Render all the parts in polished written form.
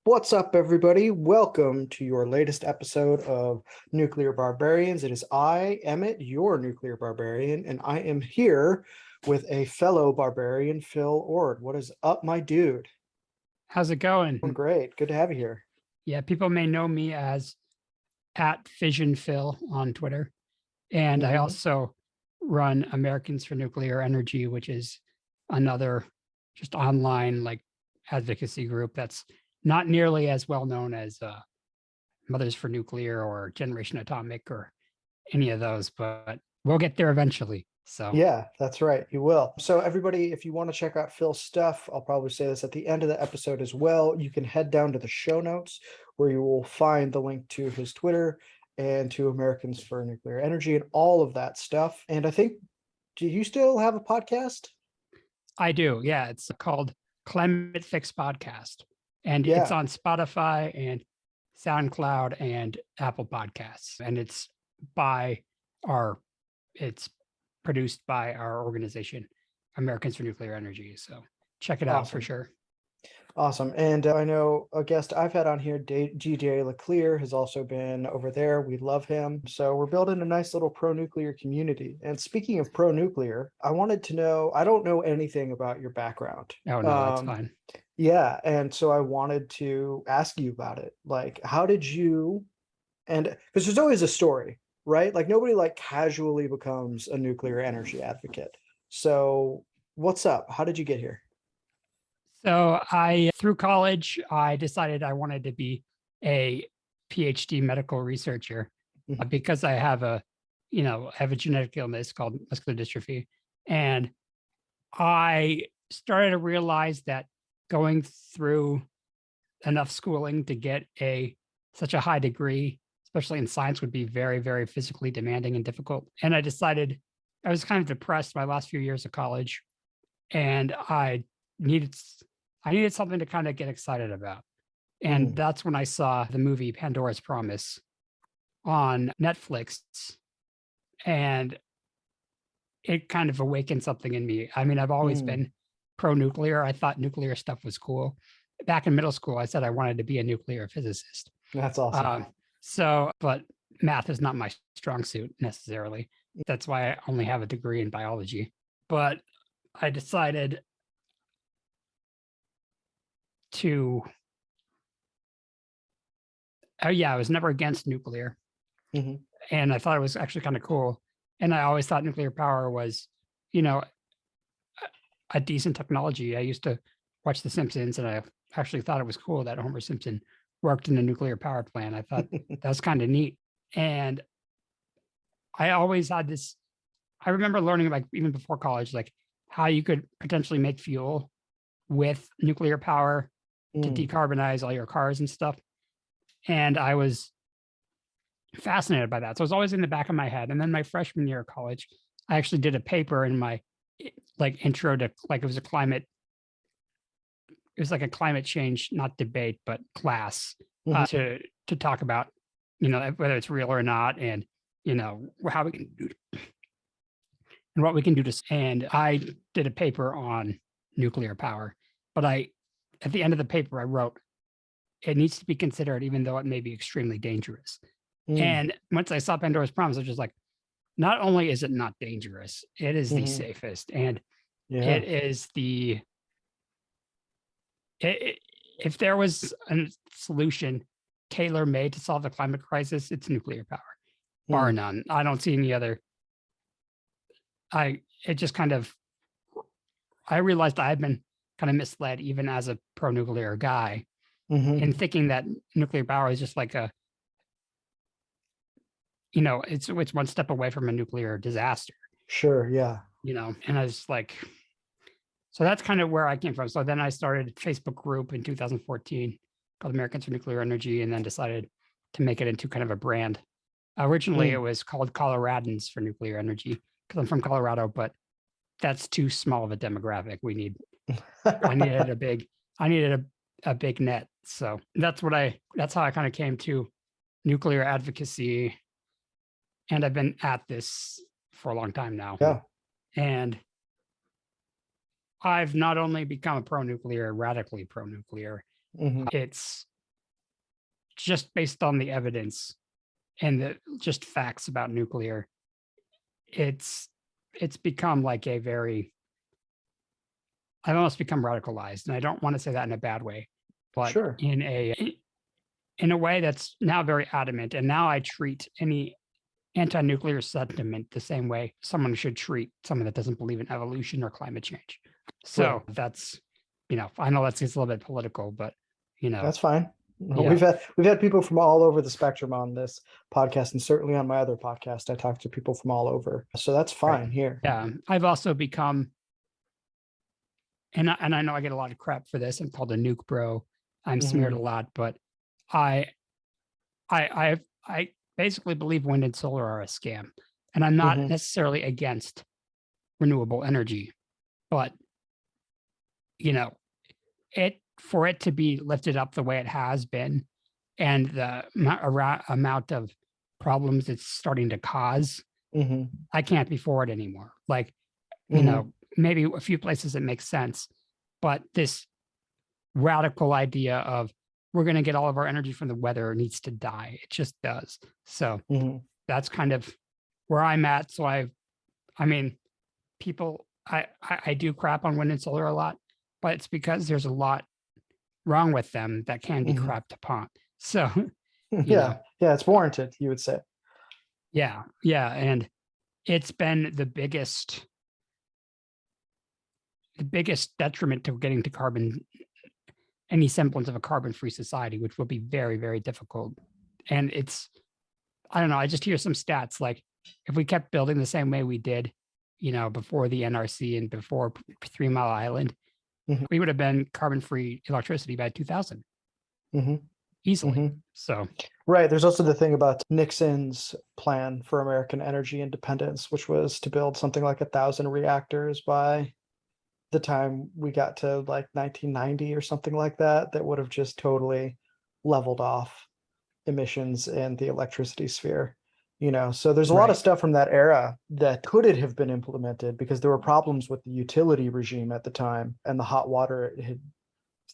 What's up, everybody? Welcome to your latest episode of Nuclear Barbarians. It is I, Emmett, your nuclear barbarian, and I am here with a fellow barbarian, Phil Ord. What is up, my dude? How's it going? Doing great. Good to have you here. Yeah, people may know me as at Fission Phil on Twitter. And I Mhm. also run Americans for Nuclear Energy, which is another just online advocacy group that's not nearly as well known as Mothers for Nuclear or Generation Atomic or any of those, but we'll get there eventually. So Yeah, that's right. You will. So, everybody, if you want to check out Phil's stuff, I'll probably say this at the end of the episode as well. You can head down to the show notes where you will find the link to his Twitter and to Americans for Nuclear Energy and all of that stuff. And I think, do you still have a podcast? I do. Yeah, it's called Climate Fix Podcast, and it's Yeah. on Spotify and SoundCloud and Apple Podcasts, and it's produced by our organization, Americans for Nuclear Energy. So check it out for Awesome. sure. Awesome. And I know a guest I've had on here, GJ Leclerc, has also been over there. We love him. So we're building a nice little pro-nuclear community. And speaking of pro-nuclear, I wanted to know, I don't know anything about your background. Oh no, that's fine. Yeah. And so I wanted to ask you about it. Like, how did you, and because there's always a story, right? Like nobody like casually becomes a nuclear energy advocate. So what's up? How did you get here? So through college, I decided I wanted to be a PhD medical researcher Mhm. because I have a genetic illness called muscular dystrophy. And I started to realize that going through enough schooling to get such a high degree, especially in science, would be very, very physically demanding and difficult. And I decided I was kind of depressed my last few years of college, and needed I needed something to kind of get excited about. And Mm. that's when I saw the movie Pandora's Promise on Netflix, and it kind of awakened something in me. I mean, I've always Mm. been pro-nuclear. I thought nuclear stuff was cool. Back in middle school, I said I wanted to be a nuclear physicist. That's awesome. But math is not my strong suit necessarily. That's why I only have a degree in biology. But I decided to, oh yeah, I was never against nuclear. Mhm. And I thought it was actually kind of cool. And I always thought nuclear power was, you know, a decent technology. I used to watch The Simpsons, and I actually thought it was cool that Homer Simpson worked in a nuclear power plant. I thought that was kind of neat. And I always had this, I remember learning, like, even before college, like how you could potentially make fuel with nuclear power to Mm. decarbonize all your cars and stuff. And I was fascinated by that. So it was always in the back of my head. And then my freshman year of college, I actually did a paper in my intro to, like, it was like a climate change, not debate, but class Mhm. to talk about, whether it's real or not, and how we can do and what we can do and I did a paper on nuclear power, but at the end of the paper, I wrote, it needs to be considered, even though it may be extremely dangerous. Mm. And once I saw Pandora's Promise, I was just like, not only is it not dangerous, it is the Mhm. safest, and Yeah. it is if there was a solution tailor made to solve the climate crisis, it's nuclear power, bar Mm. none. I don't see any other. It just kind of, I realized I had been kind of misled, even as a pro nuclear guy, Mhm. in thinking that nuclear power is just like it's one step away from a nuclear disaster, Sure. Yeah. and I was like, so that's kind of where I came from. So then I started a Facebook group in 2014 called Americans for Nuclear Energy, and then decided to make it into kind of a brand. Originally, it Mm. was called Coloradans for Nuclear Energy because I'm from Colorado, but that's too small of a demographic. I needed a big net. So that's how I kind of came to nuclear advocacy. And I've been at this for a long time now. Yeah. And I've not only become a pro nuclear, radically pro nuclear, Mhm. it's just based on the evidence and the just facts about nuclear, it's become like a very I've almost become radicalized, and I don't want to say that in a bad way, but Sure. in a way that's now very adamant. And now I treat any anti-nuclear sentiment the same way someone should treat someone that doesn't believe in evolution or climate change. Right. So that's, I know that's gets a little bit political, but That's fine. yeah, We've had people from all over the spectrum on this podcast, and certainly on my other podcast, I talk to people from all over. So that's right. fine here. Yeah. I've also become, and I know I get a lot of crap for this. I'm called a nukebro. I'm smeared a lot, but I I basically believe wind and solar are a scam, and I'm not Mhm. necessarily against renewable energy, but it for it to be lifted up the way it has been, and the amount of problems it's starting to cause, Mhm. I can't be for it anymore. Like, Mhm. maybe a few places it makes sense, but this radical idea of we're going to get all of our energy from the weather needs to die. It just does. So Mhm. that's kind of where I'm at. So I mean, people, I do crap on wind and solar a lot, but it's because there's a lot wrong with them that can be Mhm. crapped upon. So, you Yeah. know, Yeah. It's warranted, you would say. yeah, yeah. And it's been the biggest detriment to getting to any semblance of a carbon free society, which will be very, very difficult. And I don't know, I just hear some stats like if we kept building the same way we did, before the NRC and before 3 Mile Island, Mhm. we would have been carbon free electricity by 2000 Mhm. easily. Mhm. So, Right. There's also the thing about Nixon's plan for American energy independence, which was to build something like 1,000 reactors by the time we got to like 1990 or something like that. That would have just totally leveled off emissions in the electricity sphere. So there's a lot of right. stuff from that era that could it have been implemented, because there were problems with the utility regime at the time and the hot water it had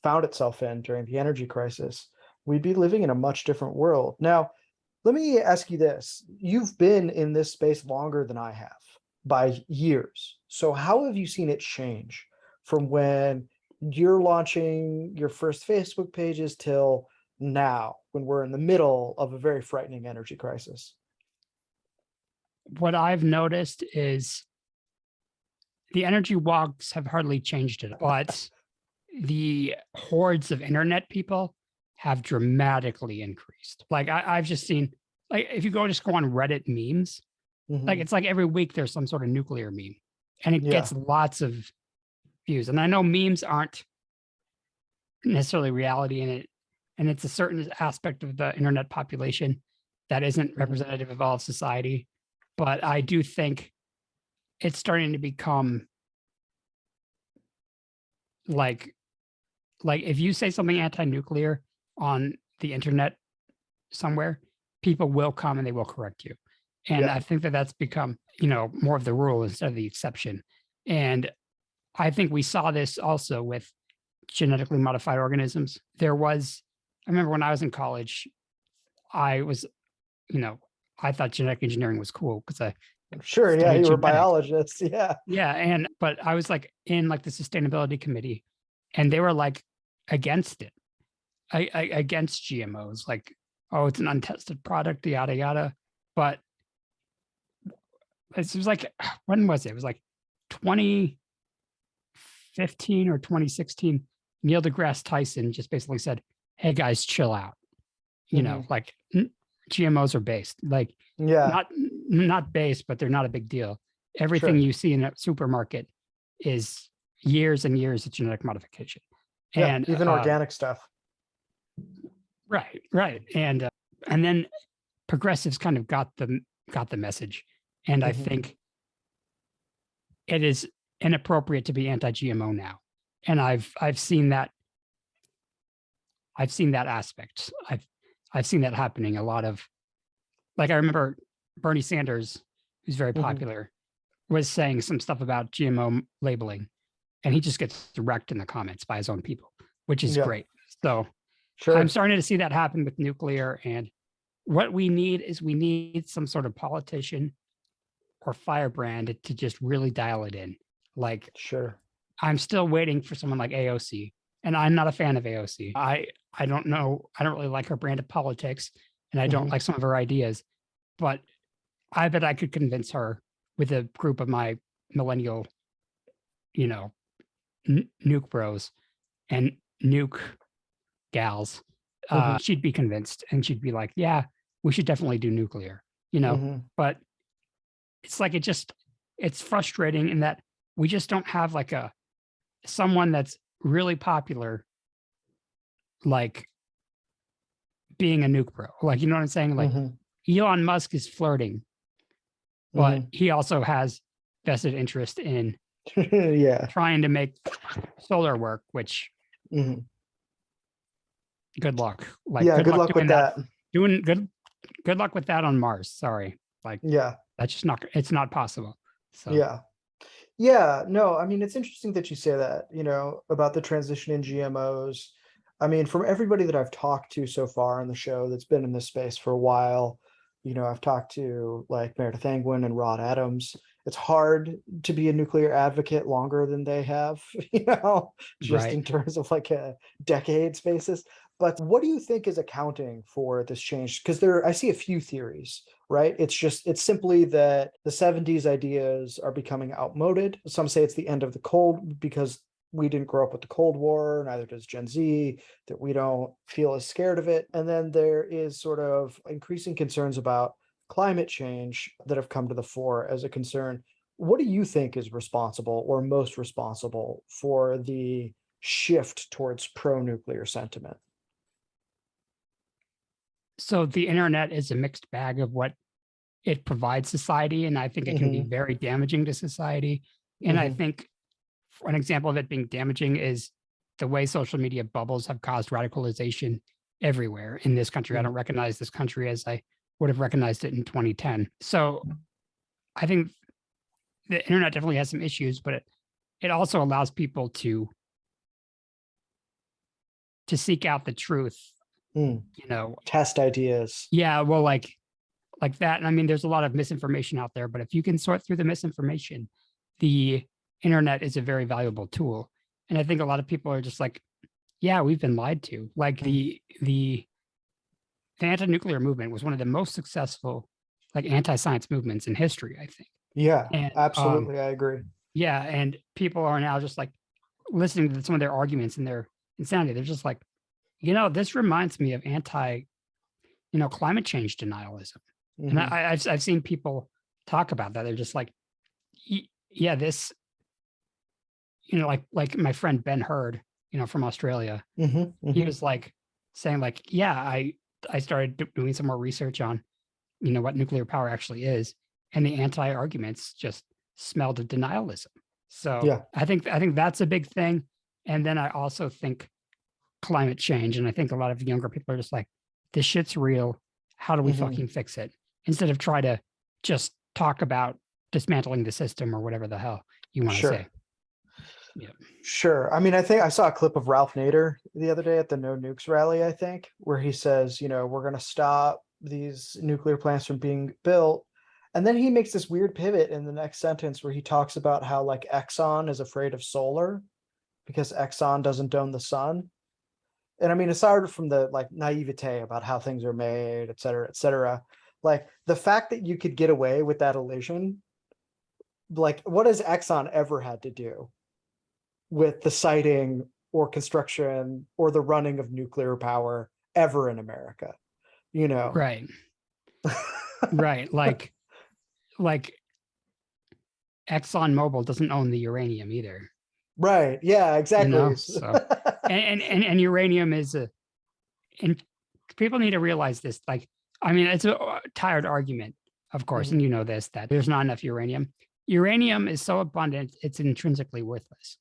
found itself in during the energy crisis. We'd be living in a much different world. Now, let me ask you this. You've been in this space longer than I have by years. So how have you seen it change from when you're launching your first Facebook pages till now, when we're in the middle of a very frightening energy crisis? What I've noticed is the energy walks have hardly changed it, but the hordes of internet people have dramatically increased. Like I've just seen, like if you just go on Reddit memes, like Mhm. it's like every week there's some sort of nuclear meme, and it Yeah. gets lots of views. And I know memes aren't necessarily reality in it, and it's a certain aspect of the internet population that isn't Mhm. representative of all of society. But I do think it's starting to become like if you say something anti-nuclear on the internet somewhere, people will come and they will correct you. And Yeah. I think that that's become, more of the rule instead of the exception. And I think we saw this also with genetically modified organisms. I remember when I was in college, I was, you know, I thought genetic engineering was cool because I Sure. Yeah. studied You were a genetics. biologist. Yeah. Yeah. But I was like in like the sustainability committee, and they were like against it. Against GMOs, like, oh, it's an untested product, yada yada. But it was like, when was it? It was like 2015 or 2016. Neil deGrasse Tyson just basically said, "Hey guys, chill out. Mhm. Like GMOs are based, like Yeah. not based, but they're not a big deal. Everything Sure. you see in a supermarket is years and years of genetic modification." Yeah. And Even organic stuff. right, right, and then progressives kind of got the message, and I Mhm. think it is inappropriate to be anti-GMO now, and I've seen that aspect. I've seen that happening a lot of, like I remember Bernie Sanders, who's very Mhm. popular, was saying some stuff about GMO labeling, and he just gets wrecked in the comments by his own people, which is Yeah. great. So I'm Sure. starting to see that happen with nuclear. And what we need is we need some sort of politician or firebrand to just really dial it in. Like, Sure. I'm still waiting for someone like AOC, and I'm not a fan of AOC. I don't know. I don't really like her brand of politics, and I don't Mhm. like some of her ideas. But I bet I could convince her with a group of my millennial, you know, nuke bros and nuke gals. Mhm. She'd be convinced, and she'd be like, "Yeah, we should definitely do nuclear." You know, Mhm. but it's like it's frustrating in that we just don't have like a someone that's really popular, like being a nuke bro. Like, you know what I'm saying? Like Mhm. Elon Musk is flirting, but Mhm. he also has vested interest in Yeah. trying to make solar work, which Mhm. good luck. Like Yeah, good good luck luck with doing that. that. Doing good luck with that on Mars. Sorry. Like Yeah. that's just not it's not possible. So Yeah. Yeah, no, I mean, it's interesting that you say that, about the transition in GMOs. I mean, from everybody that I've talked to so far on the show that's been in this space for a while, I've talked to like Meredith Angwin and Rod Adams. It's hard to be a nuclear advocate longer than they have, just right. in terms of like a decades basis. But what do you think is accounting for this change? Because I see a few theories, right? It's simply that the 70s ideas are becoming outmoded. Some say it's the end of the cold because we didn't grow up with the Cold War, neither does Gen Z, that we don't feel as scared of it. And then there is sort of increasing concerns about climate change that have come to the fore as a concern. What do you think is responsible or most responsible for the shift towards pro-nuclear sentiment? So the internet is a mixed bag of what it provides society, and I think it can be Hmm. very damaging to society. And I Hmm. think an example of it being damaging is the way social media bubbles have caused radicalization everywhere in this country. I don't Hmm. recognize this country as I would have recognized it in 2010. So I think the internet definitely has some issues, but it also allows people to seek out the truth, Mm. you know. Test ideas. Yeah, well, like that. And I mean, there's a lot of misinformation out there, but if you can sort through the misinformation, the internet is a very valuable tool. And I think a lot of people are just like, yeah, we've been lied to. Like Mm. the anti-nuclear movement was one of the most successful like anti-science movements in history, I think. Yeah, And absolutely. I agree. yeah, and people are now just like listening to some of their arguments and their insanity. They're just like, this reminds me of climate change denialism. And Hmm. I've seen people talk about that. They're just like, yeah, this, like my friend Ben Hurd, from Australia. Hmm. He Hmm. was like saying like, yeah, I started doing some more research on, what nuclear power actually is, and the anti arguments just smelled of denialism. So Yeah. I think that's a big thing. And then I also think climate change, and I think a lot of younger people are just like, this shit's real. How do we Hmm. fucking fix it? Instead of try to just talk about dismantling the system or whatever the hell you want to say. Sure. Yeah. Sure. I mean, I think I saw a clip of Ralph Nader the other day at the No Nukes rally, I think, where he says, we're going to stop these nuclear plants from being built. And then he makes this weird pivot in the next sentence where he talks about how like Exxon is afraid of solar because Exxon doesn't own the sun. And I mean, aside from the like naivete about how things are made, et cetera, like the fact that you could get away with that elision, like what has Exxon ever had to do with the siting or construction or the running of nuclear power ever in America, you know? Right. Right. Like ExxonMobil doesn't own the uranium either, Right. Yeah, exactly. So and uranium is and people need to realize this. Like, I mean, it's a tired argument, of course, and Mhm. you know this, that there's not enough uranium. Uranium is so abundant, it's intrinsically worthless.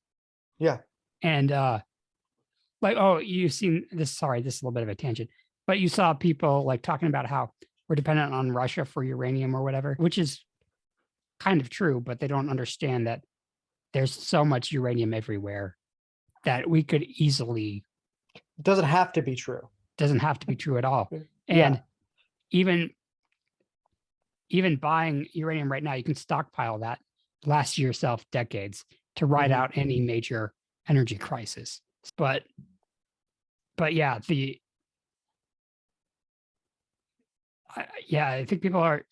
Yeah. And like, oh, you've seen this. Sorry, this is a little bit of a tangent, but you saw people like talking about how we're dependent on Russia for uranium or whatever, which is kind of true, but they don't understand that there's so much uranium everywhere that we could easily It doesn't have to be true. Doesn't have to be true at all. Yeah. And even buying uranium right now, you can stockpile that, last yourself decades to ride Mhm. out any major energy crisis. But yeah, I think people are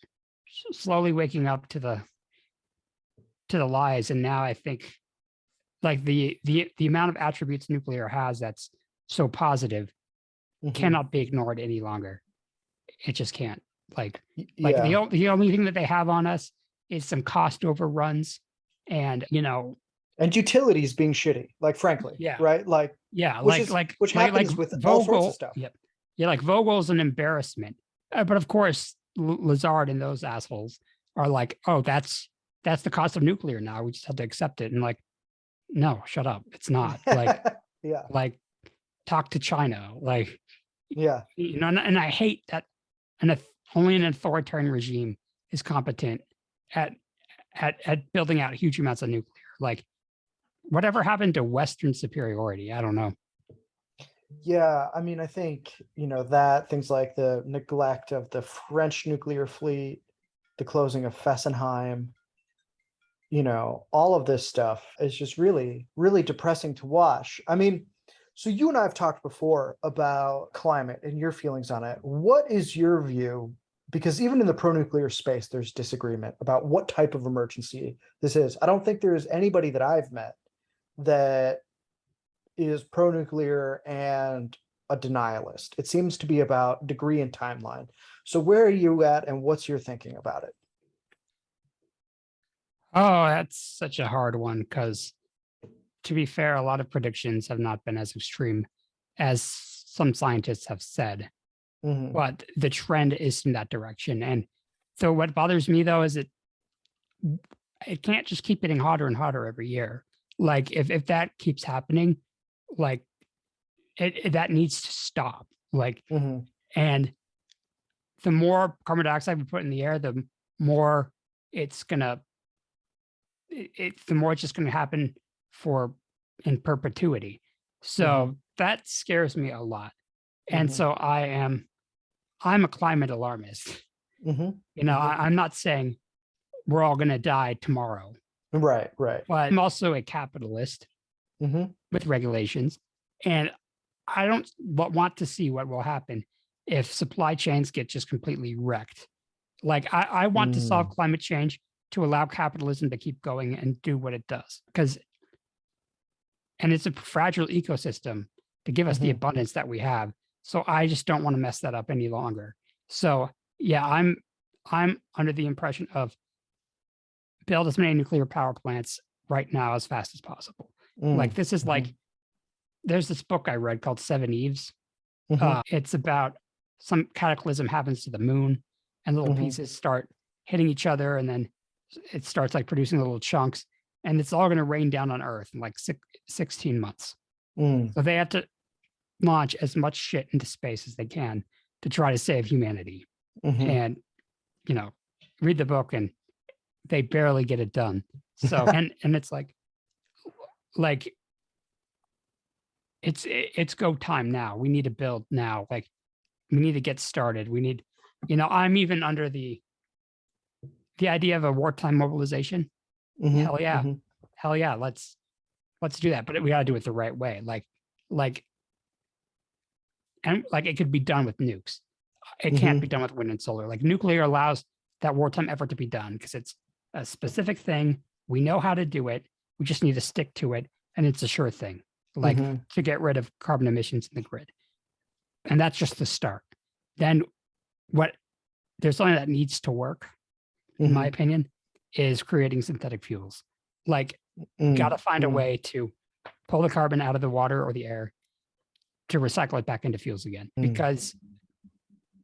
slowly waking up to the lies, and now I think like the amount of attributes nuclear has that's so positive Mhm. cannot be ignored any longer. It just can't. Like Yeah. the only thing that they have on us is some cost overruns, and And utilities being shitty, like, frankly, yeah, right? Like, yeah, which happens with all sorts of Vogel. stuff. Yep, yeah, like Vogel's an embarrassment, but of course Lazard and those assholes are like, oh, that's the cost of nuclear now. We just have to accept it, and like, no, shut up. It's not like Yeah. like talk to China, like Yeah. and I hate that only an authoritarian regime is competent at building out huge amounts of nuclear. Like, whatever happened to Western superiority? I don't know. Yeah, I mean, I think, that things like the neglect of the French nuclear fleet, the closing of Fessenheim, all of this stuff is just really, really depressing to watch. I mean, so you and I have talked before about climate and your feelings on it. What is your view? Because even in the pro-nuclear space, there's disagreement about what type of emergency this is. I don't think there is anybody that I've met that is pro-nuclear and a denialist. It seems to be about degree and timeline. So where are you at, and what's your thinking about it? Oh, that's such a hard one because, to be fair, a lot of predictions have not been as extreme as some scientists have said, Mhm. but the trend is in that direction. And so, what bothers me though is it can't just keep getting hotter and hotter every year. Like, if that keeps happening, like that needs to stop. Like, Mhm. and the more carbon dioxide we put in the air, the more it's gonna the more it's just gonna happen for in perpetuity. So that scares me a lot. And Mhm. so I'm a climate alarmist. Mhm. I'm not saying we're all gonna die tomorrow, Right, right. but I'm also a capitalist Mhm. with regulations. And I don't want to see what will happen if supply chains get just completely wrecked. Like, I want to solve Mm. climate change to allow capitalism to keep going and do what it does. And it's a fragile ecosystem to give us the Mhm. abundance that we have. So I just don't want to mess that up any longer. So yeah, I'm under the impression of build as many nuclear power plants right now as fast as possible. Like, Mm. this is like, Mhm. there's this book I read called Seven Eves. Mhm. It's about some cataclysm happens to the moon, and little Mhm. pieces start hitting each other, and then it starts like producing little chunks, and it's all going to rain down on Earth in like 16 months. Mm. So they have to launch as much shit into space as they can to try to save humanity. Mhm. And read the book, and they barely get it done. So and it's like it's go time now. We need to build now. Like, we need to get started. We need, I'm even under the idea of a wartime mobilization. Mhm. Hell yeah. Mhm. Hell yeah. Let's do that. But we gotta do it the right way. Like and like it could be done with nukes. It can't be Mhm. done with wind and solar. Like, nuclear allows that wartime effort to be done because it's a specific thing. We know how to do it. We just need to stick to it. And it's a sure thing. Like, Mhm. to get rid of carbon emissions in the grid. And that's just the start. Then what there's something that needs to work, in my Mhm. opinion, is creating synthetic fuels. Like, got Mm. to find a Mhm. way to pull the carbon out of the water or the air to recycle it back into fuels again, Mm. because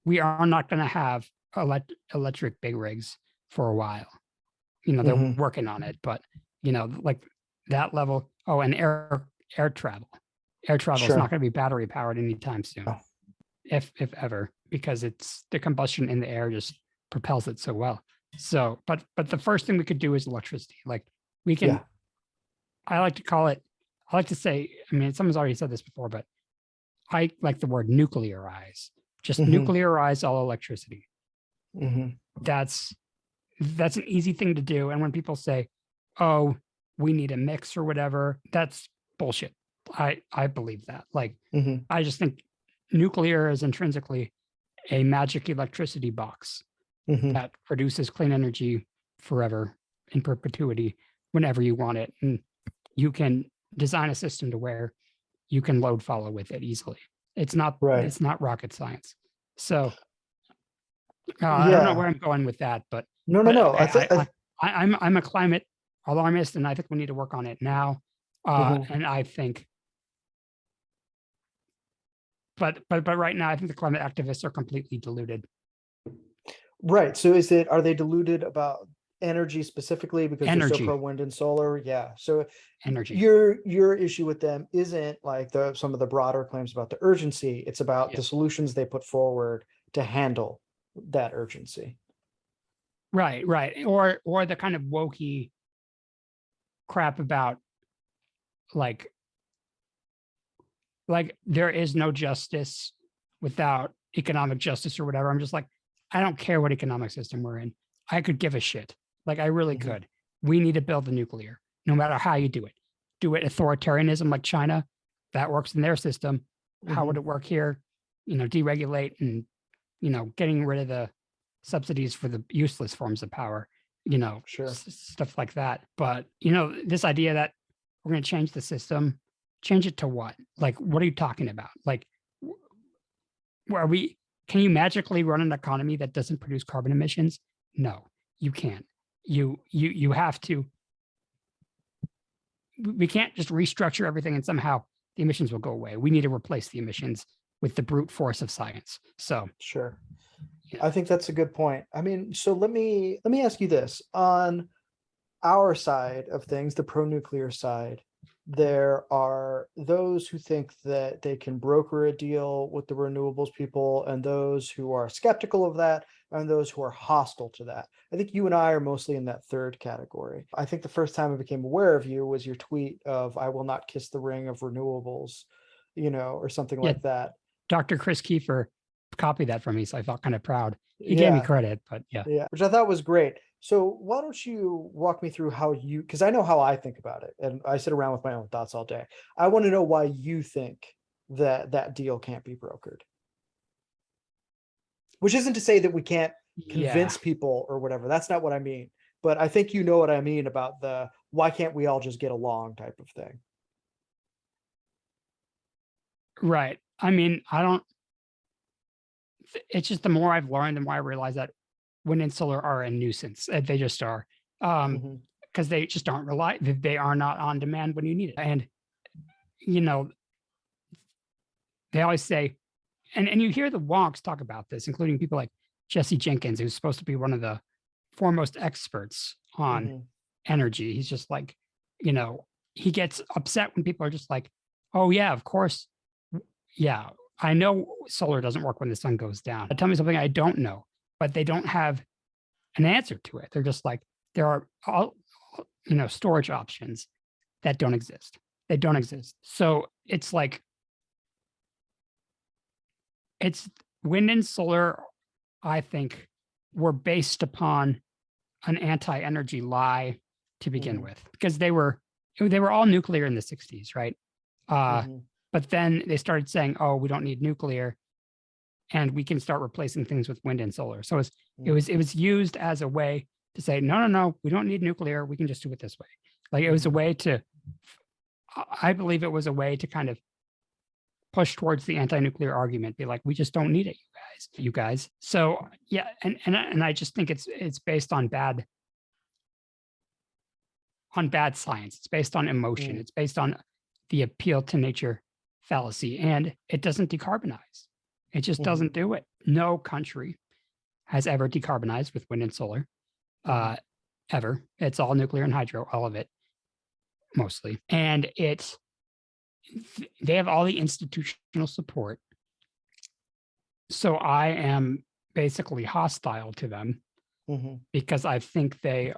we are not going to have electric big rigs for a while. They're Mhm. working on it, but like that level. Oh, and air travel. Air travel is not Sure. going to be battery powered anytime soon, Oh. if ever, because it's the combustion in the air just propels it so well. So, but the first thing we could do is electricity. Like, we can. Yeah. I like to call it. I like to say. I mean, someone's already said this before, but I like the word nuclearize, just Hmm. nuclearize all electricity. Hmm. That's an easy thing to do. And when people say, oh, we need a mix or whatever, that's bullshit. I believe that. Like, Hmm. I just think nuclear is intrinsically a magic electricity box Hmm. that produces clean energy forever in perpetuity whenever you want it. And you can design a system to where you can load follow with it easily. Right. It's not rocket science. So I don't know Yeah. where I'm going with that, No, no, but no. I think. I'm a climate alarmist, and I think we need to work on it now. Mhm. And I think, but right now, I think the climate activists are completely deluded. Right. So are they deluded about energy specifically because they're so pro Energy, wind and solar? Yeah. So energy. your issue with them isn't like some of the broader claims about the urgency. It's about Yeah, the solutions they put forward to handle that urgency. right. Or the kind of wokey crap about like there is no justice without economic justice or whatever. I'm just like, I don't care what economic system we're in. I could give a shit. Like I really Mhm. could. We need to build the nuclear, no matter how you do it. Do it authoritarianism like China, that works in their system. How would Mhm. it work here? Deregulate and getting rid of the subsidies for the useless forms of power. Sure. Stuff like that. But this idea that we're going to change the system. Change it to what? Like, what are you talking about? Like, are we? Can you magically run an economy that doesn't produce carbon emissions? No, you can't. You have to. We can't just restructure everything and somehow the emissions will go away. We need to replace the emissions with the brute force of science. So, Sure. yeah, I think that's a good point. I mean, so let me ask you this. On our side of things, the pro-nuclear side, there are those who think that they can broker a deal with the renewables people, and those who are skeptical of that, and those who are hostile to that. I think you and I are mostly in that third category. I think the first time I became aware of you was your tweet of "I will not kiss the ring of renewables," or something yeah. like that. Dr. Chris Kiefer copied that from me, so I felt kind of proud. He gave me Yeah, credit, but yeah, yeah, which I thought was great. So why don't you walk me through how because I know how I think about it, and I sit around with my own thoughts all day. I want to know why you think that that deal can't be brokered. Which isn't to say that we can't yeah, convince people or whatever. That's not what I mean. But I think you know what I mean about the why can't we all just get along type of thing. right. I mean, I don't. It's just the more I've learned, the more I realize that wind and solar are a nuisance. They just are, Hmm. because they just aren't they are not on demand when you need it. And you know, they always say, and you hear the wonks talk about this, including people like Jesse Jenkins, who's supposed to be one of the foremost experts on Hmm. energy. He's just like, you know, he gets upset when people are just like, oh yeah, of course, yeah, I know solar doesn't work when the sun goes down. Tell me something I don't know, but they don't have an answer to it. They're just like, there are all, storage options that don't exist. They don't exist. So it's like, it's wind and solar, I think, were based upon an anti-energy lie to begin Hmm. with, because they were all nuclear in the 60s, right? Uh, Hmm. but then they started saying, oh, we don't need nuclear and we can start replacing things with wind and solar. So it was used as a way to say, no, we don't need nuclear. We can just do it this way. Like it was a Hmm. way to, I believe it was a way to kind of push towards the anti-nuclear argument, be like, we just don't need it, you guys. So yeah, and I just think it's based on bad science. It's based on emotion. Hmm. It's based on the appeal to nature fallacy, and it doesn't decarbonize. It just Hmm. doesn't do it. No country has ever decarbonized with wind and solar, Hmm. uh, ever. It's all nuclear and hydro, all of it, mostly. And they have all the institutional support. So I am basically hostile to them Hmm. because I think they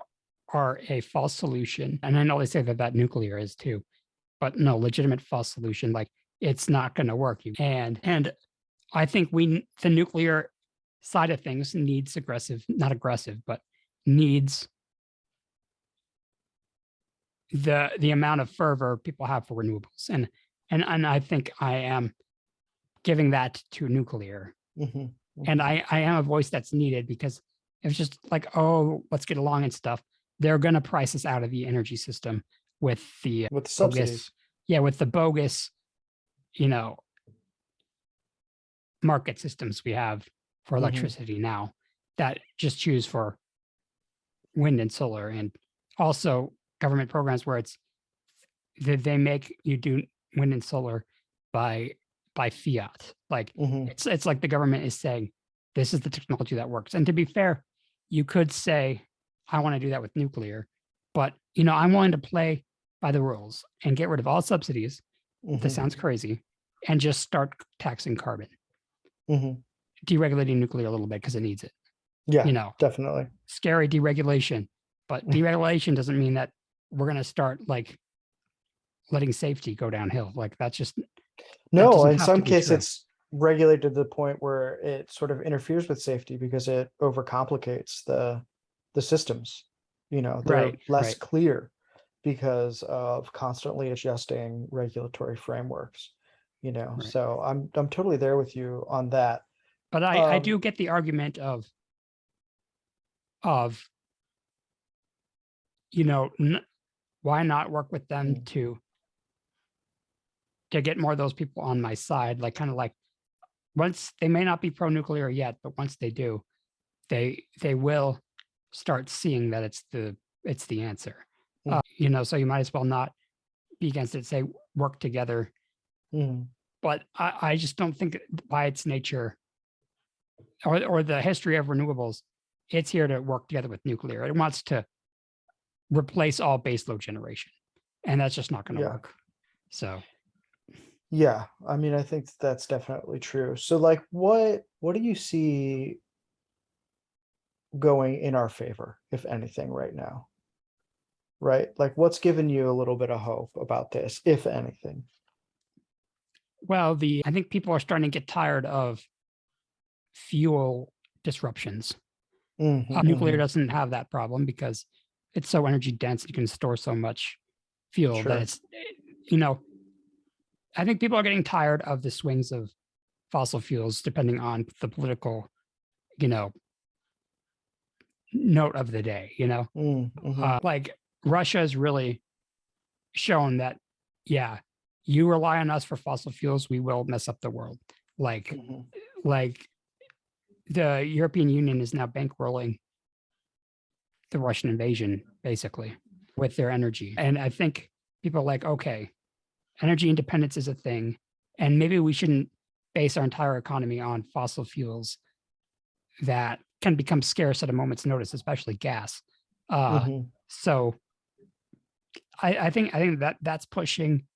are a false solution. And I know they say that nuclear is too, but no, legitimate false solution. Like it's not going to work. And I think the nuclear side of things needs not aggressive, but needs the amount of fervor people have for renewables. And I think I am giving that to nuclear. Hmm. And I am a voice that's needed, because if it's just like, oh, let's get along and stuff, they're going to price us out of the energy system with the With the bogus, subsidies. with the bogus, you know, market systems we have for Hmm. electricity now that just choose for wind and solar, and also government programs where they make you do wind and solar by fiat. Like Hmm. it's like the government is saying this is the technology that works. And to be fair, you could say I want to do that with nuclear, but I'm willing to play by the rules and get rid of all subsidies. This Hmm. sounds crazy, and just start taxing carbon, Hmm. deregulating nuclear a little bit because it needs it. Yeah, definitely. Scary deregulation, but deregulation doesn't mean that we're going to start like letting safety go downhill. Like that No, doesn't in have to some be case true. it's regulated to the point where it sort of interferes with safety because it overcomplicates the systems. They're Right, less right, clear because of constantly adjusting regulatory frameworks. right. So I'm totally there with you on that. But I Um, do get the argument of why not work with them mm, to get more of those people on my side? Like kind of like, once they may not be pro nuclear yet, but once they do, they will start seeing that it's the answer. mm, So you might as well not be against it. Say work together. mm, But I just don't think by its nature, or the history of renewables, it's here to work together with nuclear. It wants to replace all baseload generation, and that's just not going to yeah. work. So, Yeah, I mean, I think that's definitely true. So, like, what do you see going in our favor, if anything, right now? Right? Like, what's given you a little bit of hope about this, if anything? well, the I think people are starting to get tired of fuel disruptions. Hmm. Nuclear Hmm. doesn't have that problem because it's so energy dense. You can store so much fuel that Sure. it's, you know, I think people are getting tired of the swings of fossil fuels depending on the political, you know, note of the day, Mm-hmm. like Russia has really shown that, yeah, you rely on us for fossil fuels, we will mess up the world. Like, Hmm. like the European Union is now bankrolling the Russian invasion, basically, with their energy. And I think people are like, okay, energy independence is a thing, and maybe we shouldn't base our entire economy on fossil fuels that can become scarce at a moment's notice, especially gas. Uh, Hmm. so I think that's pushing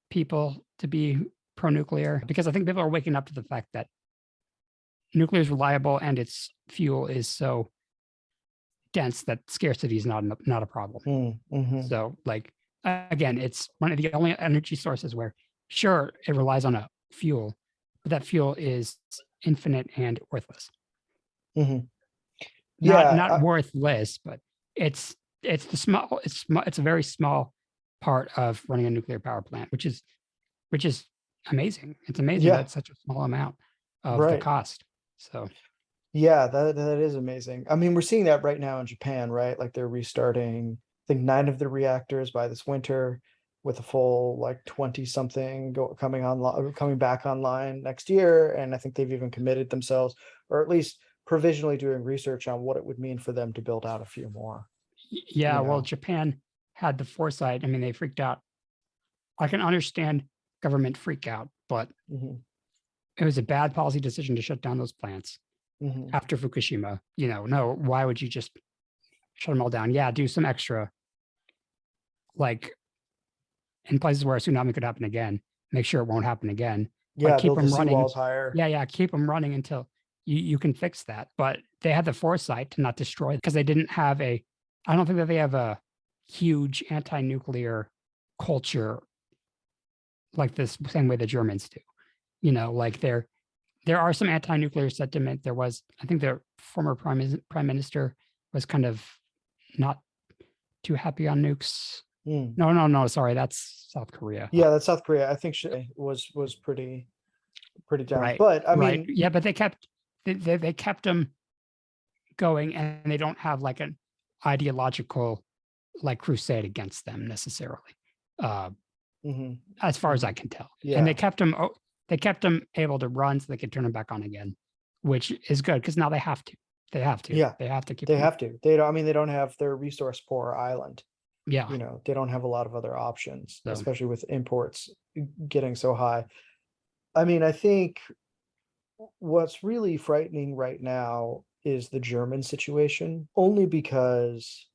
people to be pro nuclear, because I think people are waking up to the fact that nuclear is reliable and its fuel is so dense that scarcity is not a problem. Mm-hmm. So, like, again, it's one of the only energy sources where, sure, it relies on a fuel, but that fuel is infinite and worthless. Hmm. Not Yeah. not worthless, but it's it's a very small part of running a nuclear power plant, which is amazing. It's amazing that Yeah. it's such a small amount of the Right. cost. So, Yeah, that is amazing. I mean, we're seeing that right now in Japan, right? Like they're restarting, I think 9 of the reactors by this winter, with a full like 20 something coming online, coming back online next year. And I think they've even committed themselves, or at least provisionally doing research on what it would mean for them to build out a few more, yeah, you well, know. Japan had the foresight. I mean, they freaked out. I can understand government freak out, but Hmm. it was a bad policy decision to shut down those plants Hmm. after Fukushima. No, why would you just shut them all down? Yeah, do some extra, like in places where a tsunami could happen again, make sure it won't happen again, but Yeah, keep build the them running. seawalls higher. Yeah, yeah, keep them running until you can fix that. But they had the foresight to not destroy, because they didn't have I don't think that they have a huge anti-nuclear culture like this same way the Germans do. You know, like there are some anti-nuclear sentiment. There was, I think, the former prime minister was kind of not too happy on nukes. Mm. No, sorry, that's South Korea. Yeah, that's South Korea. I think she was pretty down. Right, But I right. mean, Yeah, but they kept them going, and they don't have like an ideological like crusade against them necessarily, uh, mhm, as far as I mhm. can tell. Yeah. And they kept them able to run so they could turn them back on again, which is good because now they have to. They have to. Yeah. They have to keep They them. have to. They don't. I mean, they don't have their resource poor island. Yeah. You know, they don't have a lot of other options, So especially with imports getting so high. I mean, I think what's really frightening right now is the German situation, only because,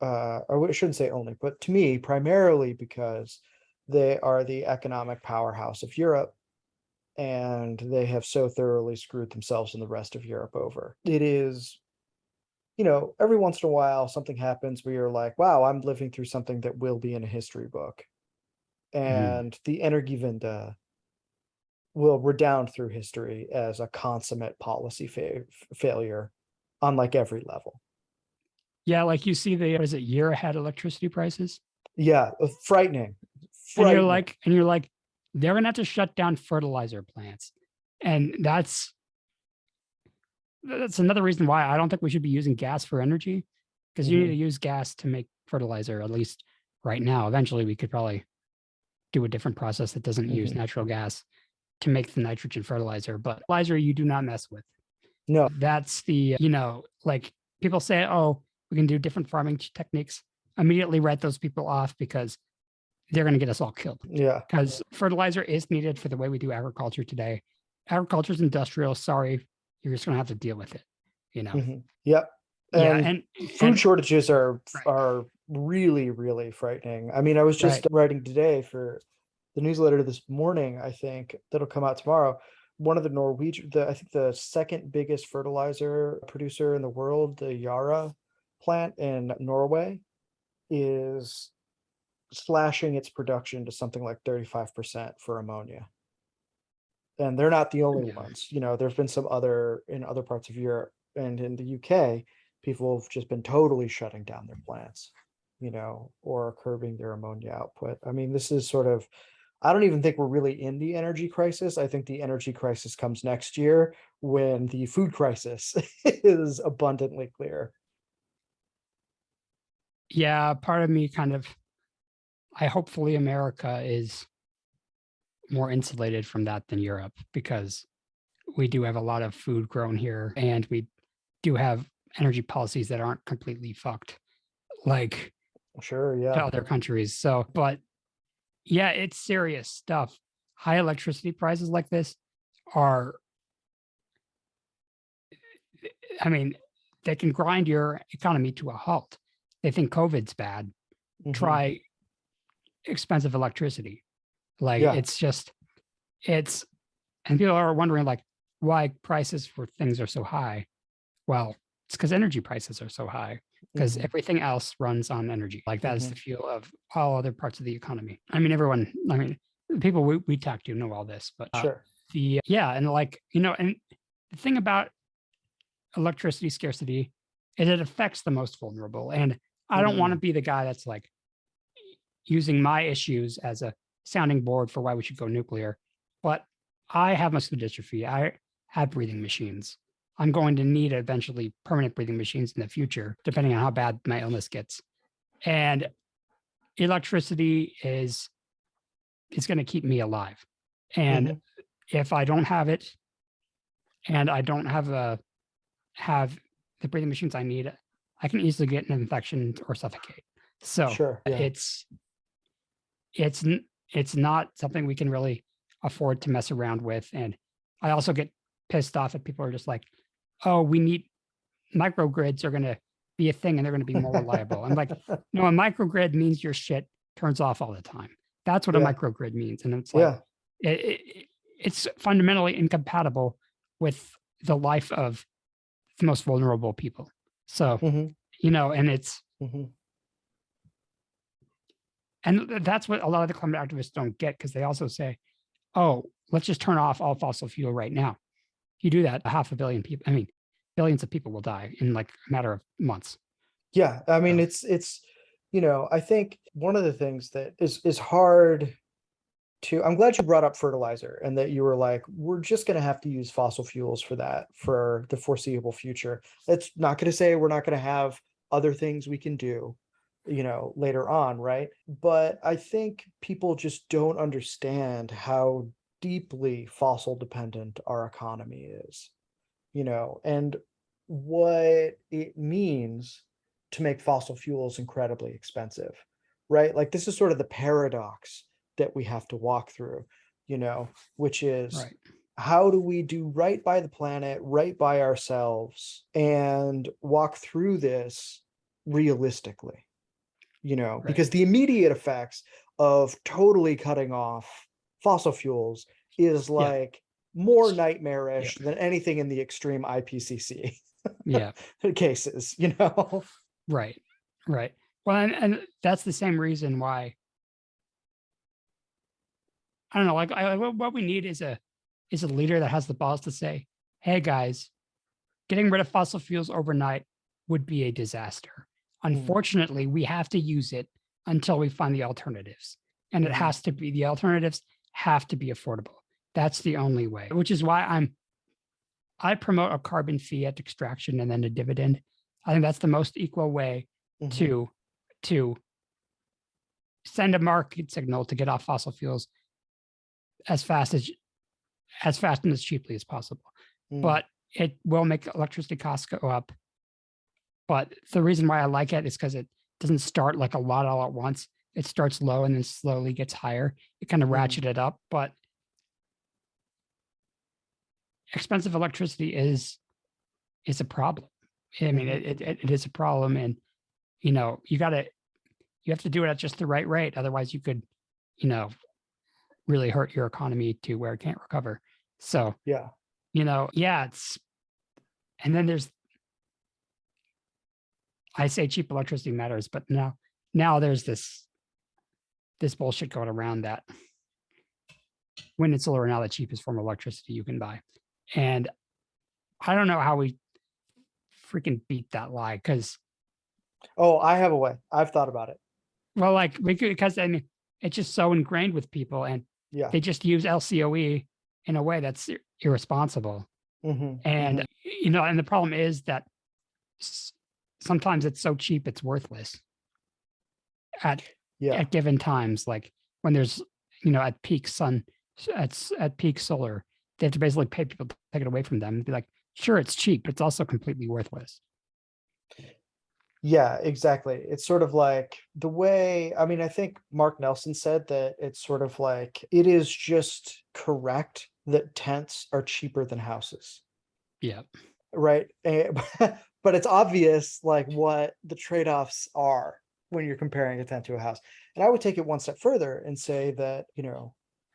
or I shouldn't say only, but to me, primarily because they are the economic powerhouse of Europe, and they have so thoroughly screwed themselves and the rest of Europe over. It is, you know, every once in a while something happens where you're like, wow, I'm living through something that will be in a history book. And the Energiewende will redound through history as a consummate policy failure on like every level. yeah, like you see the, what is it, year ahead electricity prices, Yeah, frightening. and Frightening. you're like, they're gonna have to shut down fertilizer plants, and that's another reason why I don't think we should be using gas for energy, because you need to use gas to make fertilizer, at least right now. Eventually, we could probably do a different process that doesn't use natural gas to make the nitrogen fertilizer, but fertilizer you do not mess with. No. That's the, you know, like people say, oh, we can do different farming techniques. Immediately write those people off because they're going to get us all killed. Yeah. Because fertilizer is needed for the way we do agriculture today. Agriculture is industrial. Sorry, you're just going to have to deal with it. You know. Yep. Yeah, And food shortages are really, really frightening. I mean, I was just writing today for the newsletter this morning, I think, that'll come out tomorrow. One of the Norwegian, I think the second biggest fertilizer producer in the world, the Yara plant in Norway, is slashing its production to something like 35% for ammonia. And they're not the only ones. You know, there've been some other in other parts of Europe and in the UK, people have just been totally shutting down their plants, you know, or curbing their ammonia output. I mean, this is sort of, I don't even think we're really in the energy crisis. I think the energy crisis comes next year when the food crisis is abundantly clear. Yeah, part of me kind of, hopefully America is more insulated from that than Europe, because we do have a lot of food grown here, and we do have energy policies that aren't completely fucked like to other countries. So, but yeah, it's serious stuff. High electricity prices like this are, I mean, they can grind your economy to a halt. They think COVID's bad. Try expensive electricity. Like it's just, and people are wondering like why prices for things are so high. Well, it's because energy prices are so high, because everything else runs on energy. Like that is the fuel of all other parts of the economy. I mean, everyone, I mean, the people we talk to know all this, but and like, you know, and the thing about electricity scarcity is it affects the most vulnerable. And I don't want to be the guy that's like using my issues as a sounding board for why we should go nuclear, but I have muscular dystrophy. I have breathing machines. I'm going to need eventually permanent breathing machines in the future, depending on how bad my illness gets. And electricity is going to keep me alive. And if I don't have it, and I don't have the breathing machines I need, I can easily get an infection or suffocate. So it's not something we can really afford to mess around with. And I also get pissed off that people are just like, oh, we need microgrids are going to be a thing and they're going to be more reliable. I'm like, no, a microgrid means your shit turns off all the time. That's what a microgrid means. And it's like, it's fundamentally incompatible with the life of the most vulnerable people. So, you know, and it's, And that's what a lot of the climate activists don't get, because they also say, oh, let's just turn off all fossil fuel right now. If you do that, 500 million people, I mean, billions of people will die in like a matter of months. Yeah, I mean, So, it's I think one of the things that is hard to, I'm glad you brought up fertilizer and that you were like, we're just going to have to use fossil fuels for that for the foreseeable future. It's not going to say we're not going to have other things we can do, later on, right? But I think people just don't understand how deeply fossil dependent our economy is, and what it means to make fossil fuels incredibly expensive, right? Like this is sort of the paradox that we have to walk through, which is right, how do we do right by the planet, right by ourselves, and walk through this realistically, right. because the immediate effects of totally cutting off fossil fuels is Yeah, like more yeah, nightmarish than anything in the extreme IPCC yeah, cases, right, right. Well, and that's the same reason why, I don't know, like what we need is a leader that has the balls to say, hey guys, getting rid of fossil fuels overnight would be a disaster. Mm, Unfortunately, we have to use it until we find the alternatives. And it mhm, has to be, the alternatives have to be affordable. That's the only way, which is why I promote a carbon fee at extraction and then a dividend. I think that's the most equal way mhm, to to send a market signal to get off fossil fuels as fast as fast and as cheaply as possible. mm, But it will make electricity costs go up. But the reason why I like it is because it doesn't start like a lot all at once. It starts low and then slowly gets higher. It kind of mhm, ratcheted up, but expensive electricity is a problem. I mean, mhm. it is a problem, and you have to do it at just the right rate. Otherwise, you could, you know, really hurt your economy to where it can't recover. So, Yeah. yeah, it's, and then there's, I say cheap electricity matters, but now there's this bullshit going around that wind and solar are now the cheapest form of electricity you can buy. And I don't know how we freaking beat that lie, because, Oh, I have a way. I've thought about it. well, like, because I mean, it's just so ingrained with people, and Yeah. they just use LCOE in a way that's irresponsible. Mhm, And, mhm. and the problem is that s- sometimes it's so cheap, it's worthless at, Yeah. at given times. Like when there's, at peak sun, at peak solar, they have to basically pay people to take it away from them and be like, sure, it's cheap, but it's also completely worthless. Yeah, exactly. It's sort of like the way, I mean, I think Mark Nelson said that it's sort of like it is just correct that tents are cheaper than houses, Yeah. right? But it's obvious like what the trade-offs are when you're comparing a tent to a house. And I would take it one step further and say that,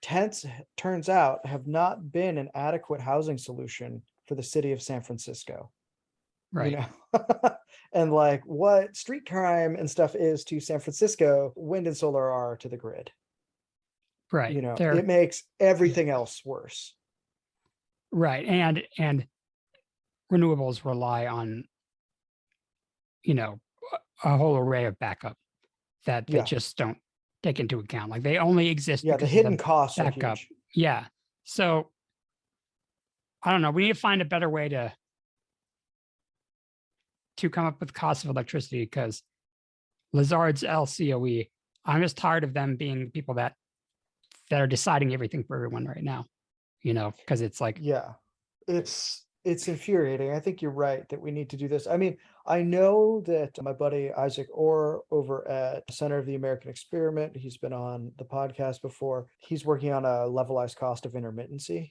tents turns out have not been an adequate housing solution for the city of San Francisco. you Right. know and like what street crime and stuff is to San Francisco, wind and solar are to the grid. Right. It There. makes Yeah. everything else worse. Right. And renewables rely on, you know, a whole array of backup that they Yeah, just don't take into account. Like they only exist yeah, the because of hidden the costs are backup. huge. Yeah. So I don't know. We need to find a better way to come up with costs of electricity, because Lazard's LCOE, I'm just tired of them being people that are deciding everything for everyone right now. Because it's like, Yeah, it's infuriating. I think you're right that we need to do this. I mean, I know that my buddy Isaac Orr over at Center of the American Experiment, he's been on the podcast before. He's working on a levelized cost of intermittency.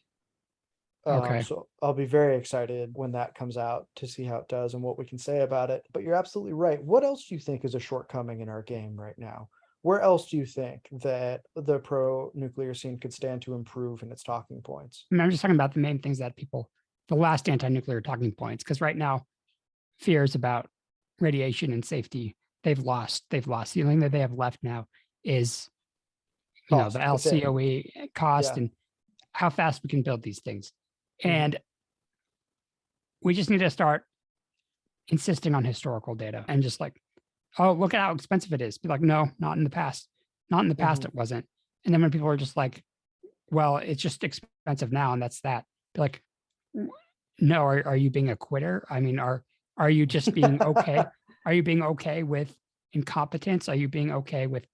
okay, So I'll be very excited when that comes out to see how it does and what we can say about it. But you're absolutely right. What else do you think is a shortcoming in our game right now? Where else do you think that the pro nuclear scene could stand to improve in its talking points? I mean, I'm just talking about the main things that people, the last anti-nuclear talking points, because right now fears about radiation and safety, they've lost. The only thing that they have left now is, Cost, the that's it. LCOE cost Yeah. and how fast we can build these things. Mhm. And we just need to start insisting on historical data and just like, oh, look at how expensive it is. Be like, no, not in the past. Not in the past, Mhm. it wasn't. And then when people are just like, well, it's just expensive now, and that's that. Be like, no, are you being a quitter? I mean, are you just being okay? Are you being okay with incompetence? Are you being okay with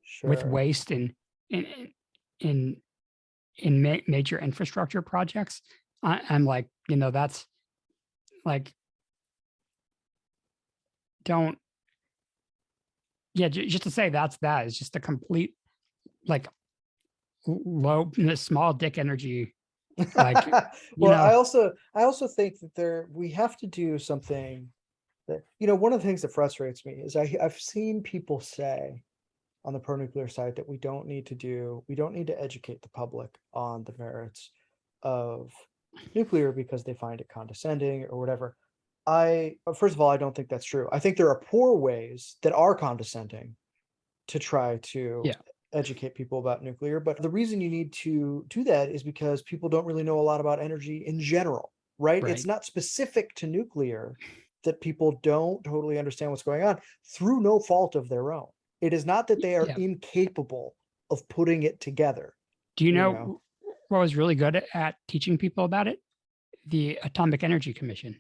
Sure. waste in in major infrastructure projects? I'm like, that's like, don't, yeah, just to say that is just a complete like low, small dick energy. Like, you Well, know, I also think that we have to do something that, one of the things that frustrates me is I've seen people say on the pro-nuclear side that we don't need to educate the public on the merits of nuclear because they find it condescending or whatever. First of all, I don't think that's true. I think there are poor ways that are condescending to try to yeah, educate people about nuclear. But the reason you need to do that is because people don't really know a lot about energy in general, right? It's right. not specific to nuclear that people don't totally understand what's going on through no fault of their own. It is not that they are Yeah. incapable of putting it together, Do you you know. know what was really good at teaching people about it? The Atomic Energy Commission.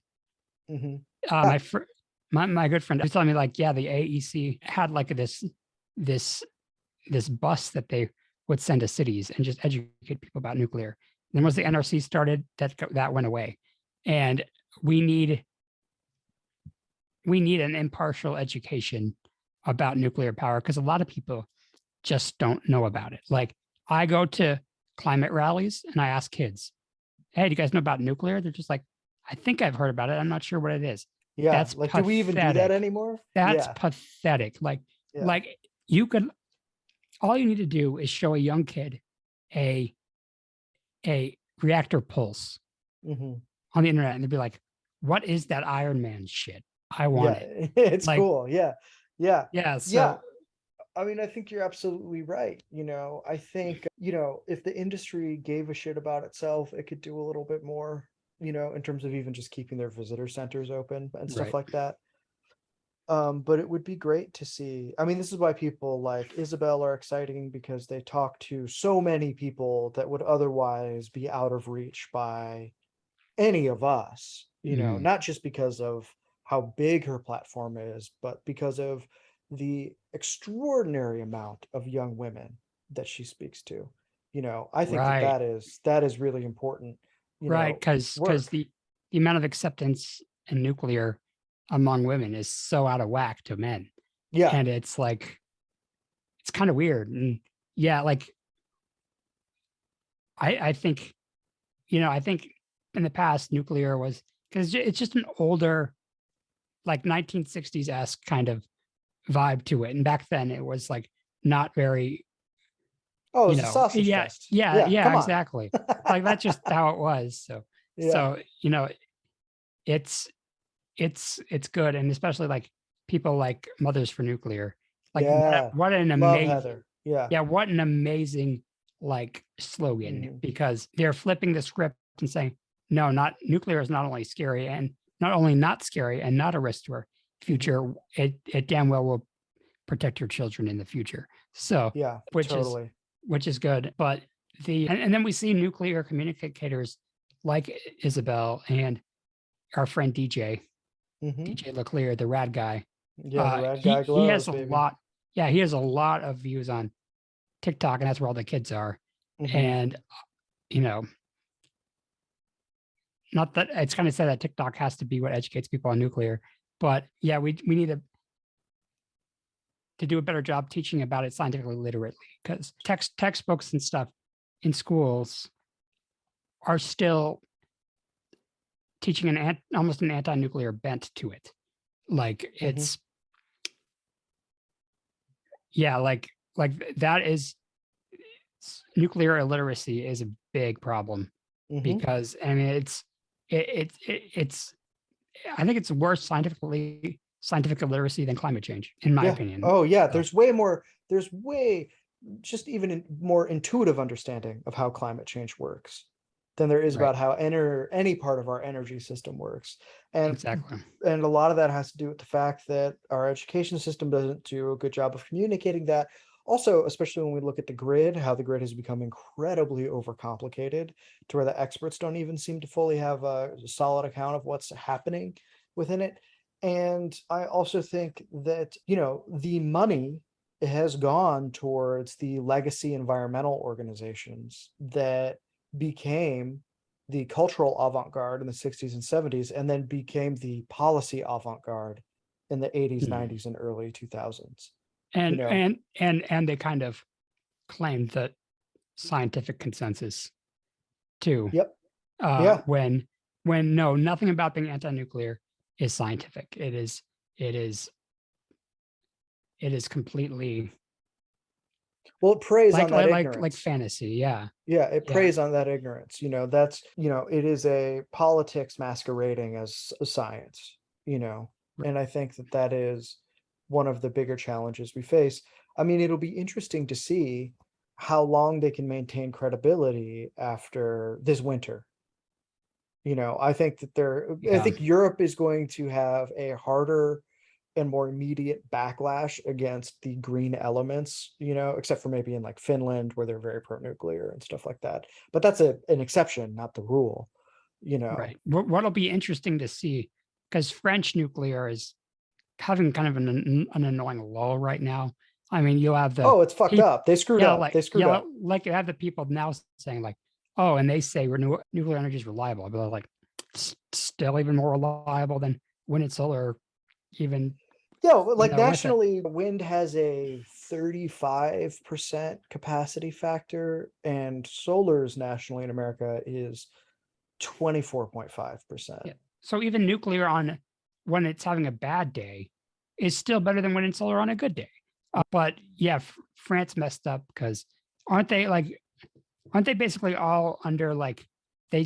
Hmm. My Yeah. fr- my good friend was telling me like, yeah, the AEC had like this this bus that they would send to cities and just educate people about nuclear. Then once the NRC started, that went away, and we need an impartial education about nuclear power because a lot of people just don't know about it. Like, I go to climate rallies and I ask kids, "Hey, do you guys know about nuclear?" They're just like, "I think I've heard about it. I'm not sure what it is." Yeah. That's Like, do we even do that pathetic. anymore? That's Yeah. pathetic. Yeah. Like you could, all you need to do is show a young kid a reactor pulse Hmm. on the internet, and they'd be like, "What is that Iron Man shit? I want Yeah. it." It's Like, cool. Yeah. Yeah. yeah. Yeah. So I mean, I think you're absolutely right. I think, if the industry gave a shit about itself, it could do a little bit more, in terms of even just keeping their visitor centers open and stuff right, like that. But it would be great to see. I mean, this is why people like Isabel are exciting because they talk to so many people that would otherwise be out of reach by any of us, mhm, not just because of how big her platform is, but because of the extraordinary amount of young women that she speaks to. I think that right, that is really important, right. Because work. the amount of acceptance in nuclear among women is so out of whack to men, Yeah. and it's like it's kind of weird. And yeah, like I think I think in the past nuclear was because it's just an older like 1960s esque kind of vibe to it, and back then it was like not very, Oh, it's a sausage yeah, fest. Yeah, come on. exactly. Like that's just how it was. So Yeah. it's it's good, and especially like people like Mothers for Nuclear, like Yeah. what an Love amazing, Heather. Yeah. yeah, what an amazing like slogan, Mhm. because they're flipping the script and saying, no, not nuclear is not only scary and not only not scary and not a risk to our Mhm. future, it damn well will protect your children in the future. So, Yeah, which is totally. good. But and then we see nuclear communicators like Isabel and our friend Mhm. DJ Leclerc, the rad guy. Yeah, the rad guy He has glows, a baby. lot. Yeah, he has a lot of views on TikTok, and that's where all the kids are. Mhm. And you know, not that it's kind of said that TikTok has to be what educates people on nuclear, but yeah, we need to do a better job teaching about it scientifically literately, because textbooks and stuff in schools are still teaching almost an anti-nuclear bent to it. Like Mhm. it's yeah, that is nuclear illiteracy is a big problem, Mhm. because I mean it's I think it's worse scientific illiteracy than climate change, in my Yeah. opinion. Oh yeah, So, there's way more, there's way just even more intuitive understanding of how climate change works than there is right, about how any part of our energy system works. And exactly. a lot of that has to do with the fact that our education system doesn't do a good job of communicating that. Also, especially when we look at the grid, how the grid has become incredibly overcomplicated to where the experts don't even seem to fully have a solid account of what's happening within it. And I also think that, the money has gone towards the legacy environmental organizations that became the cultural avant-garde in the 60s and 70s, and then became the policy avant-garde in the 80s, Mhm. 90s, and early 2000s. And they kind of claimed that scientific consensus too. Yep. Yeah. When no, nothing about being anti-nuclear is scientific. It is it is completely Well, it preys on like that like ignorance. fantasy. Yeah, Yeah, it yeah, preys on that ignorance. That's, it is a politics masquerading as a science, r- and I think that that is one of the bigger challenges we face. I mean, it'll be interesting to see how long they can maintain credibility after this winter. I think that I yeah. think Europe is going to have a harder and more immediate backlash against the green elements, except for maybe in like Finland where they're very pro-nuclear and stuff like that. But that's an exception, not the rule, you know. Right. What'll be interesting to see, because French nuclear is having kind of an annoying lull right now. I mean, you'll have the Oh, it's fucked people, up. They screwed yeah, up. like They screwed up. you have the people now saying like, oh, and they say nuclear energy is reliable, but like, still even more reliable than wind and solar, even Yeah, well, like with it. nationally, wind has a 35% capacity factor, and solar's nationally in America is 24.5%. Yeah. So even nuclear on when it's having a bad day is still better than wind and solar on a good day. But yeah, France messed up because aren't they like aren't they basically all under like they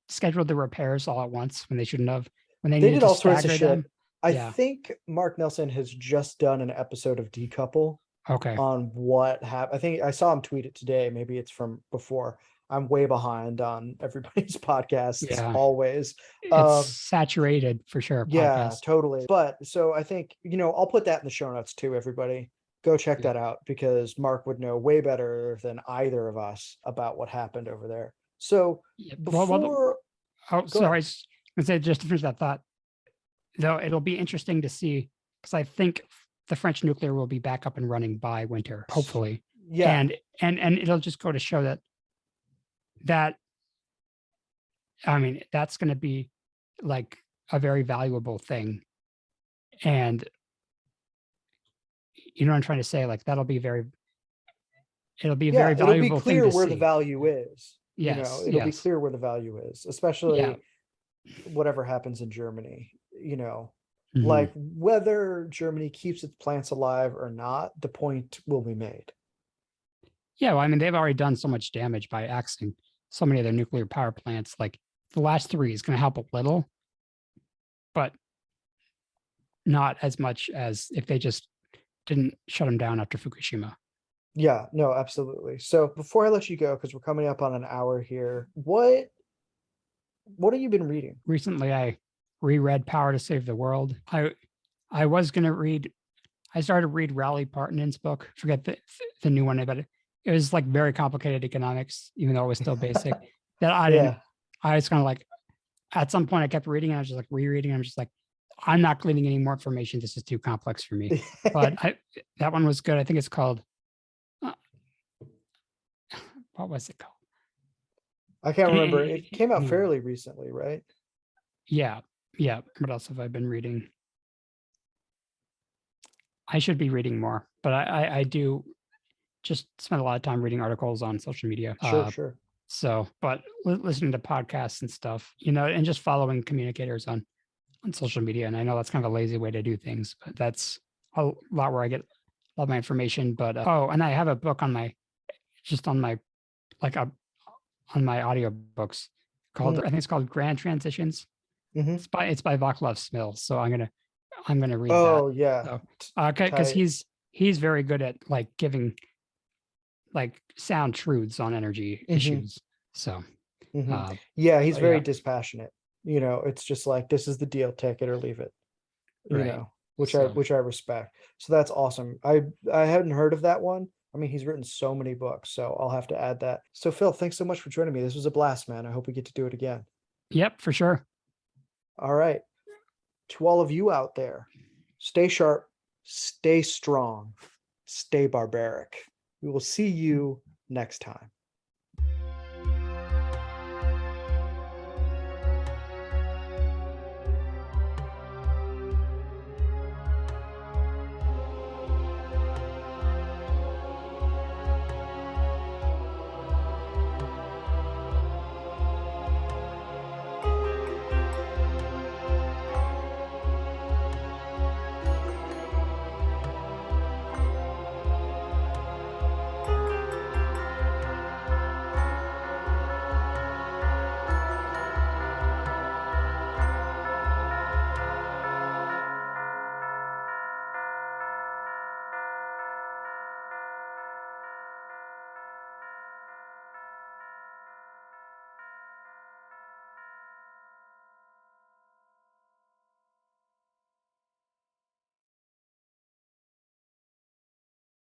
scheduled the repairs all at once when they shouldn't have when they They needed did to all sorts of stagger shit. them? I Yeah. think Mark Nelson has just done an episode of Decouple Okay. on what happened. I think I saw him tweet it today. Maybe it's from before. I'm way behind on everybody's podcasts Yeah. always. It's Um, saturated for sure. yeah, Podcast. totally. But so I think, I'll put that in the show notes too, everybody. Go check Yeah. that out because Mark would know way better than either of us about what happened over there. So Yeah. before, Oh, go ahead. sorry. I say just to finish that thought, though, it'll be interesting to see because I think the French nuclear will be back up and running by winter, hopefully, Yeah, and it'll just go to show that I mean that's going to be like a very valuable thing, and you know what I'm trying to say, like it'll be a very yeah, it'll be valuable thing clear to where the see. value is. Yes, It'll be yes, clear where the value is, yeah, especially whatever happens in Germany, mhm. like whether Germany keeps its plants alive or not, the point will be made. Yeah. Well, I mean they've already done so much damage by axing so many of their nuclear power plants. Like the last three is going to help a little, but not as much as if they just didn't shut them down after Fukushima. Yeah, no, absolutely. So before I let you go, because we're coming up on an hour here, what have you been reading? Recently, I reread Power to Save the World. I was going to read. I started to read Raleigh Partinen's book. Forget the new one, but it was like very complicated economics, even though it was still basic. That I didn't. Yeah. I was kind of like, at some point, I kept reading. And I was just like rereading. I'm just like, I'm not gleaning any more information. This is too complex for me. But that one was good. I think it's called. Uh, what was it called? I can't remember. It came out Anyway, fairly recently, right? yeah, yeah. What else have I been reading? I should be reading more, but I do just spend a lot of time reading articles on social media. Sure, sure. So, but listening to podcasts and stuff, and just following communicators on social media. And I know that's kind of a lazy way to do things, but that's a lot where I get a lot of my information. But oh, and I have a book on my just on my like on my audio books called I think it's called Grand Transitions. Mm-hmm. It's by Vaclav Smil. So I'm going to read Oh that. yeah. So, T- because Tight. he's very good at like giving like sound truths on energy Hmm. issues. So, Hmm. uh, Yeah, he's so very yeah, dispassionate. It's just like this is the deal, take it or leave it. right. Which I So, which I respect. So that's awesome. I hadn't heard of that one. I mean, he's written so many books, so I'll have to add that. So Phil, thanks so much for joining me. This was a blast, man. I hope we get to do it again. yep, for sure. All right. To all of you out there, stay sharp, stay strong, stay barbaric. We will see you next time.